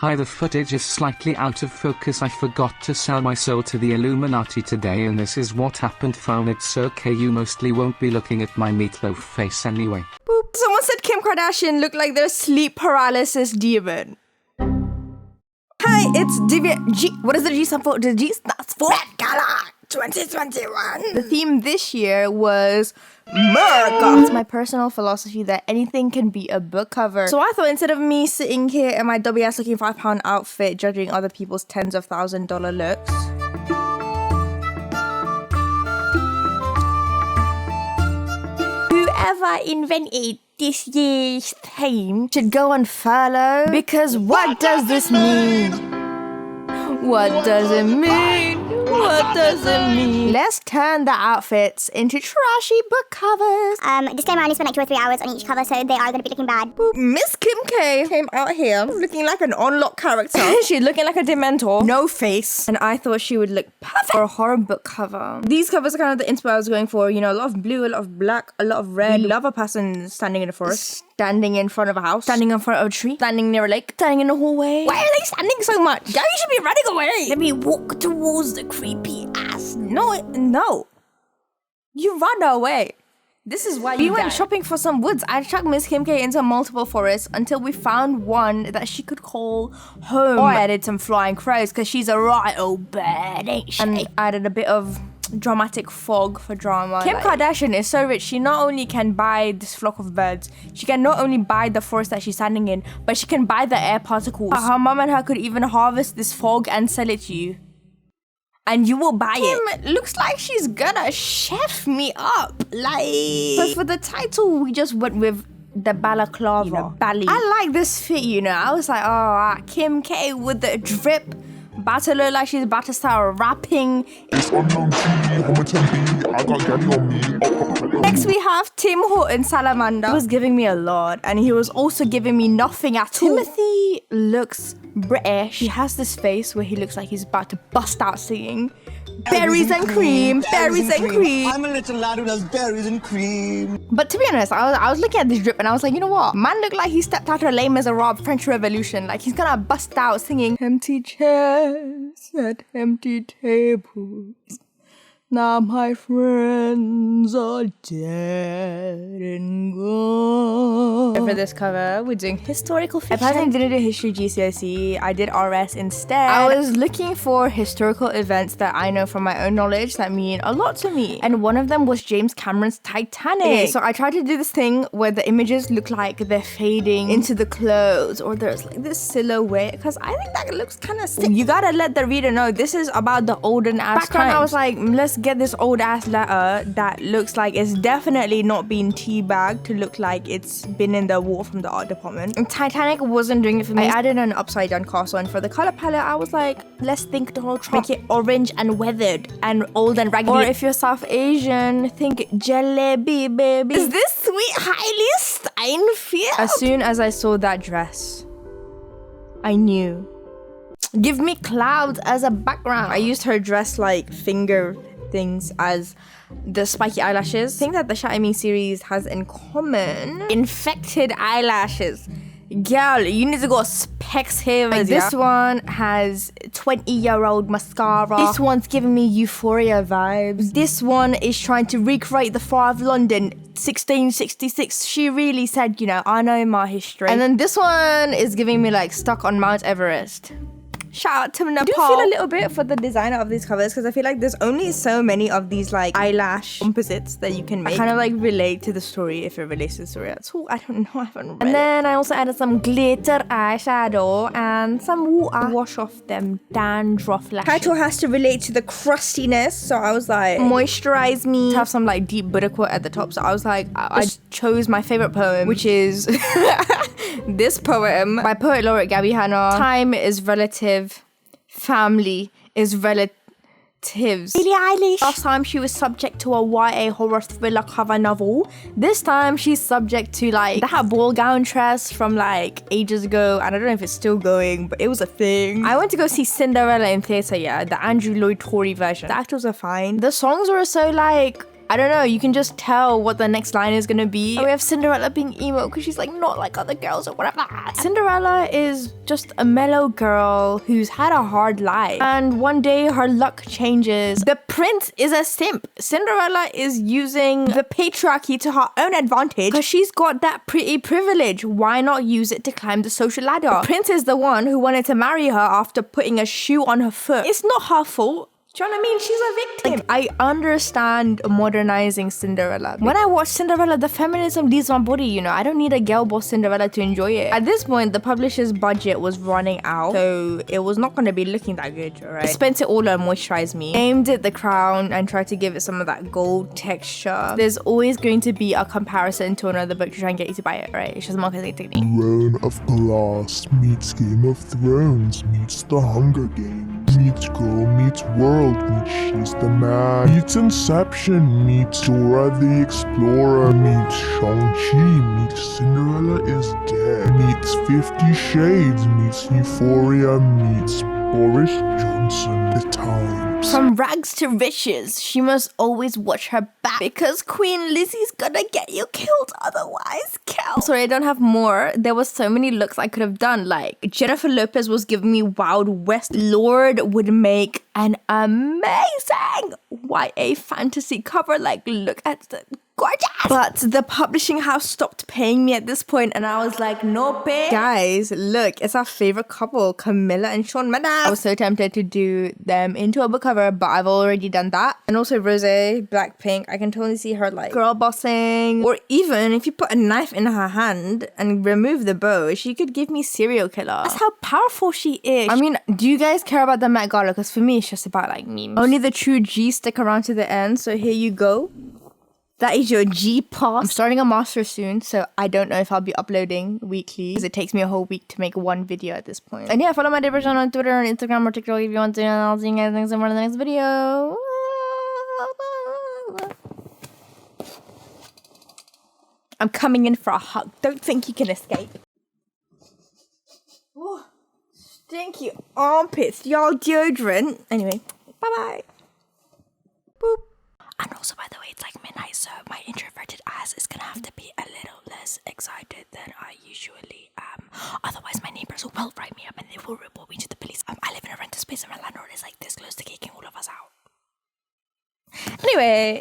Hi, the footage is slightly out of focus. I forgot to sell my soul to the Illuminati today, and this is what happened. Phone, it's okay, you mostly won't be looking at my meatloaf face anyway. Boop. Someone said Kim Kardashian looked like their sleep paralysis demon. Hi, it's Divya G. What does the G stand for? The G stands for Gala 2021. The theme this year was America. It's my personal philosophy that anything can be a book cover. So I thought instead of me sitting here in my Dobby ass looking £5 outfit judging other people's tens of $1,000 looks, whoever invented this year's theme should go on furlough, because what does this mean? What does it mean? What does it mean? Let's turn the outfits into trashy book covers. Disclaimer, I only spent like 2 or 3 hours on each cover, so they are going to be looking bad. Miss Kim K came out here looking like an unlocked character. She's looking like a dementor. No face. And I thought she would look perfect for a horror book cover. These covers are kind of the inspo I was going for. You know, a lot of blue, a lot of black, a lot of red. We love a person standing in the forest, standing in front of a house, standing in front of a tree, standing near a lake, standing in a hallway. Why are they standing so much? Guys, you should be running away. Let me walk towards the creepy ass. No. You run away. This is why we went shopping for some woods. I chucked Miss Kim K into multiple forests until we found one that she could call home. Or I added some flying crows because she's a right old bird, ain't she? And I added a bit of dramatic fog for drama. Kim Kardashian is so rich, she not only can buy this flock of birds, she can not only buy the forest that she's standing in, but she can buy the air particles. Her mom and her could even harvest this fog and sell it to you. And you will buy it. Looks like she's gonna chef me up. But for the title, we just went with the Balaclava. You know, Bali. I like this fit, you know. I was like, oh, Kim K with the drip. About to look like she's about to start rapping. It's unknown I got Gabby on me. Next we have Tim Horton Salamander. He was giving me a lot, and he was also giving me nothing at all. Timothy looks British. He has this face where he looks like he's about to bust out singing. Berries and cream, berries and cream. I'm a little lad who loves berries and cream. But to be honest, I was looking at this drip and I was like, you know what? Man looked like he stepped out of Les Miserables French Revolution. Like he's gonna bust out singing empty chairs at empty tables. Now my friends are dead and gone. For this cover, we're doing historical fiction. I personally didn't do history GCSE. I did RS instead. I was looking for historical events that I know from my own knowledge that mean a lot to me. And one of them was James Cameron's Titanic. Okay, so I tried to do this thing where the images look like they're fading into the clothes, or there's like this silhouette, because I think that looks kind of sick. You gotta let the reader know this is about the olden ass times. I was like, let's get this old ass letter that looks like it's definitely not been teabagged to look like it's been in the water from the art department. And Titanic wasn't doing it for me. I added an upside down castle, and for the color palette I was like, let's think Donald Trump. Make it orange and weathered and old and raggedy. Or if you're South Asian, think jalebi baby. Is this sweet hailee Steinfeld? As soon as I saw that dress, I knew. Give me clouds as a background. I used her dress like finger things as the spiky eyelashes. Thing that the Shiny Me series has in common: infected eyelashes. Girl, you need to go specs here. Like this one has 20-year-old mascara. This one's giving me Euphoria vibes. This one is trying to recreate the Fire of London 1666. She really said, you know, I know my history. And then this one is giving me like stuck on Mount Everest. Shout out to Nepal. I do feel a little bit for the designer of these covers, because I feel like there's only so many of these like eyelash composites that you can make. I kind of like relate to the story if it relates to the story at all. I don't know, I haven't read And then I also added some glitter eyeshadow and some water to wash off them dandruff lashes. Title has to relate to the crustiness, so I was like, moisturize me. To have some like deep Buddha quote at the top, so I was like, I chose my favorite poem, which is this poem by poet laureate Gabby Hanna. Time is relative. Family is relatives. Billie Eilish. Last time she was subject to a YA horror thriller cover novel. This time she's subject to like that ball gown dress from like ages ago, and I don't know if it's still going, but it was a thing. I went to go see Cinderella in theatre, yeah, the Andrew Lloyd Torrey version. The actors are fine. The songs were so like I don't know, you can just tell what the next line is gonna be. And we have Cinderella being emo because she's like not like other girls or whatever. Cinderella is just a mellow girl who's had a hard life. And one day her luck changes. The prince is a simp. Cinderella is using the patriarchy to her own advantage because she's got that pretty privilege. Why not use it to climb the social ladder? The prince is the one who wanted to marry her after putting a shoe on her foot. It's not her fault. Do you know what I mean? She's a victim. Like, I understand modernizing Cinderella. When I watch Cinderella, the feminism leaves my body, you know. I don't need a girl boss Cinderella to enjoy it. At this point, the publisher's budget was running out, so it was not going to be looking that good, alright? Spent it all on Moisturize Me. Aimed at the crown and tried to give it some of that gold texture. There's always going to be a comparison to another book to try and get you to buy it, right? It's just a marketing technique. Throne of Glass meets Game of Thrones meets The Hunger Games meets Girl meets World meets She's the Man meets Inception meets Dora the Explorer meets Shang-Chi meets Cinderella is Dead meets 50 Shades meets Euphoria meets Boris Johnson The Times. From rags to riches, she must always watch her back because Queen Lizzie's gonna get you killed otherwise, Kel. Sorry, I don't have more. There was so many looks I could have done. Like, Jennifer Lopez was giving me Wild West. Lord would make an amazing YA fantasy cover. Like, look at the gorgeous. But the publishing house stopped paying me at this point and I was like, no pay. Guys, look, it's our favorite couple, Camilla and Shawn Mendes. I was so tempted to do them into a book cover, but I've already done that. And also Rosé, Blackpink, I can totally see her like girl bossing. Or even if you put a knife in her hand and remove the bow, she could give me serial killer. That's how powerful she is. I mean, do you guys care about the Met Gala? Because for me, it's just about like memes. Only the true G's stick around to the end, so here you go. That is your G-Pass. I'm starting a master soon, so I don't know if I'll be uploading weekly because it takes me a whole week to make one video at this point. And yeah, follow my Dipper channel on Twitter and Instagram or TikTok if you want to, and I'll see you guys next time in the next video. I'm coming in for a hug. Don't think you can escape. Ooh, stinky armpits, y'all deodorant. Anyway, bye-bye. Boop. And also, by the way, it's like midnight, so my introverted ass is gonna have to be a little less excited than I usually am. Otherwise, my neighbors will write me up and they will report me to the police. I live in a rental space and my landlord is like this close to kicking all of us out. Anyway.